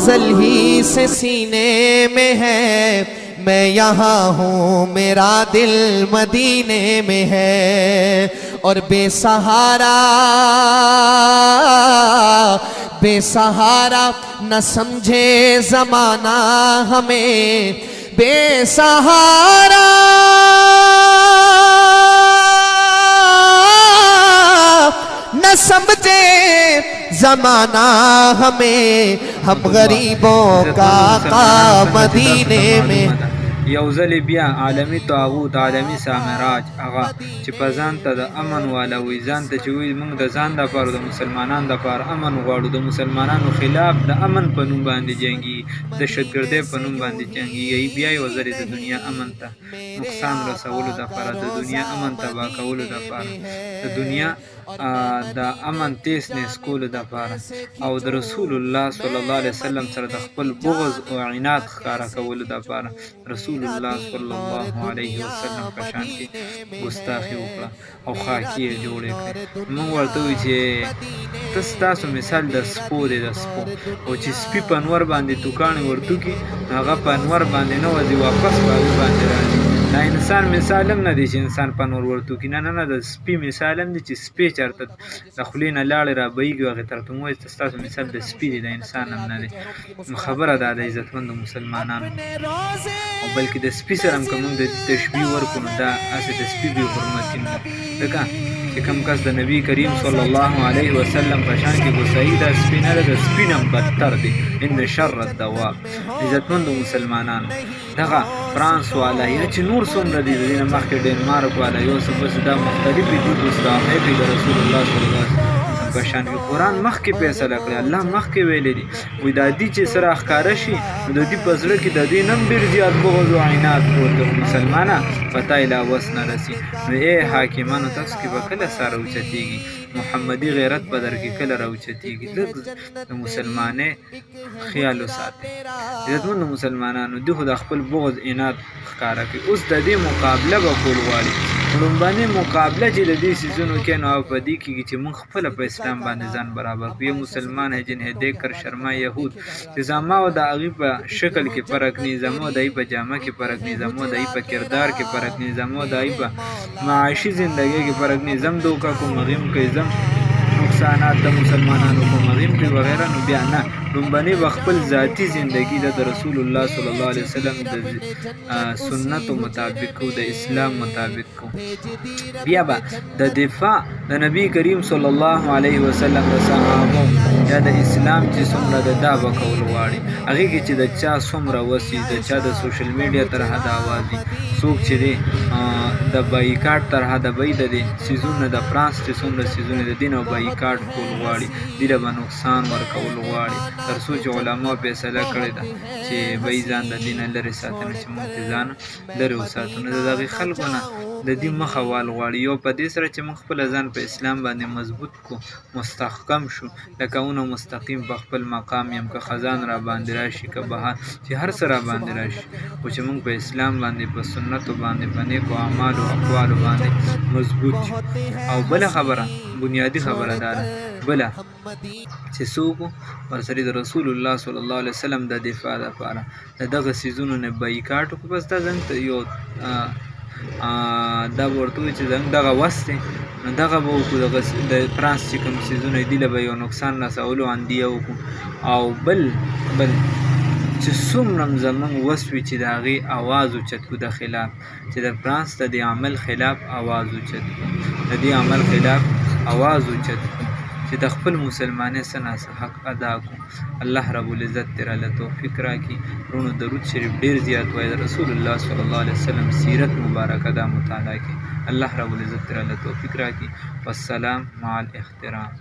अज़ल ही से सीने में है, मैं यहाँ हूँ मेरा दिल मदीने में है। और बेसहारा बेसहारा न समझे ज़माना हमें, बेसहारा न समझे ज़माना हमें, हम गरीबों का आका मदीने में। یو ځل بیا عالمي طاغوت عالمي سامراج هغه چې په ځان ته د امن والا وي، ځان ته چې وایي موږ د ځان دپاره د مسلمانانو دپاره امن غواړو، د مسلمانانو خلاف د امن په نوم باندې جنګي، د دهشتګردۍ په نوم باندې جنګي، بیا یو ځل د دنیا امن ته نقصان رسولو دپاره، د دنیا امن تباه کولو دپاره، د دنیا د امن تیس نیس کولو دپاره او د رسول الله صلی الله علیه وسلم سره د خپل بغض او عناد ښکاره کولو دپاره رسول الله صلی الله علیه وسلم په شان کې ګستاخي وکړه او خاکې یې جوړې کړې. موږ ورته وایو چې ته ستاسو مثال د سپو دی، د سپو، او چې سپي په انور باندې توکاڼې ورتوکي نو هغه په انور باندې نه وځي، واپس په هغې باندې راځي. دا انسان مثال هم نه دی چې انسان په انور ورتوکي، نه نه نه، د سپي مثال هم دی چې سپی چېرته د خولې نه لاړې رابهیږي هغې طرف ته مو وایي ستاسو مثال د سپي دی، د انسان هم نه دی. نو خبره دا د عزتمندو مسلمانانو، او بلکې د سپي سره هم که موږ د تشبیه ورکړو نو دا هسې د سپي بې حرمتي نه ده، ځکه چې کوم کس د نبي کریم صلی الله علیه وسلم په شان کې ګوسایي دا سپي نه ده، د سپي نه هم بدتر دی. ان شر الدواب. عزتمندو مسلمانانو، دغه فرانس والا یا چې نور څومره دي، د دې نه مخکې ډنمارک والا یو څه بس دا مختلفې دي ګستاخۍ کوي د رسول الله صلی الله علیه وسلم په شان کې. قرآن مخکې فیصله کړې، الله مخکې ویلي دي، وایي دا دي چې سره ښکاره شي نو د دې په زړه کې د دې نه هم ډېر زیات بغض او عناد پورته کړو. مسلمانه پته یې لا وس نه رسي. نو ای حاکمانو تاسو کې به کله سا راوچتېږي، محمدي غیرت به در کې کله راوچتېږي؟ لږ د مسلمانۍ خیال وساتئ. عزتمندو مسلمانانو، دوی خو د خپل بغض عناد ښکاره کوي. اوس د دې مقابله به کول غواړي. لومبنۍ مقابله چې د دې څیزونو کې نو په دې کېږي چې موږ خپله په اسلام باندې ځان برابر کړو. یو مسلمان ہے جن ہے دیکھ کر شرما یهود، چې زما او د هغې په شکل کې فرق نه، زما او د هغې په جامه کې فرق نه، زما او د هغې په کردار کې فرق نه، زما او د هغې په معاشي زندګۍ کې فرق نه، زم دوکه کوم هغې هم کوي، زم نقصانات د مسلمانانو کوم هغې هم کوي وغیره. نو بیا نه، لومبنۍ به خپل ذاتي زندګي د رسول الله صلی الله علیه وسلم د سنتو مطابق کو، د اسلام مطابق کو. بیا به د دفاع د نبی کریم صلی الله علیه وسلم د صحابو یا د اسلام چې څومره د دا به کول غواړي، هغې کې چې د چا څومره وس وي، د چا د سوشل میډیا تر حده آواز وي، څوک چې دی د بایکاټ تر حده به یې د دې څیزونه د فرانس چې څومره څیزونه د دې نه بایکاټ کول غواړي، دې له به نقصان ورکول غواړي، تر څو چې علماو فیصله کړې ده چې به یې ځان د دې نه لرې ساتنه، چې موږ ترې ځان لرې وساتو. نو د دغې خلکو نه د دې مخه وال غواړي. یو په دې سره چې موږ خپله ځان په اسلام باندې مضبوط کو، مستحکم شو، لکه اونه مستقیم په خپل مقام یم، که خزان را باندې راشي، که بهار، چې هر څه را باندې راشي، خو چې موږ په اسلام باندې، په سنتو باندې، په نیکو اعمالو اقوالو باندې مضبوط شو. او بله خبره، بنیادي خبره دا ده، بله چې څوک ورسره د رسول الله صلی الله علیه وسلم د دفاع دپاره د دغه څیزونو نه بایکاټ وکړو، بس دا زموږ یو دا به ورته وایي چې زموږ دغه وس دی، نو دغه به وکړو. د فرانس چې کوم څیزونه دي له به یو نقصان رسولو اندیه وکړو. او بل چې څومره هم زموږ وس وي چې د هغې اواز اوچت کړو د خلاف، چې د فرانس د دې عمل خلاف اواز اوچت کړو، د دې عمل خلاف اواز اوچت کړو، چې د خپل مسلمانۍ څه ناڅه حق ادا کړو. الله رب العزت دې راله توفیق راکړي. وروڼو درود شریف ډېر زیات وایي، د رسول الله صلی الله علیه وسلم سیرت مبارکه دا مطالعه کړي. الله رب العزت دې راله توفیق راکړي. والسلام مع الاحترام.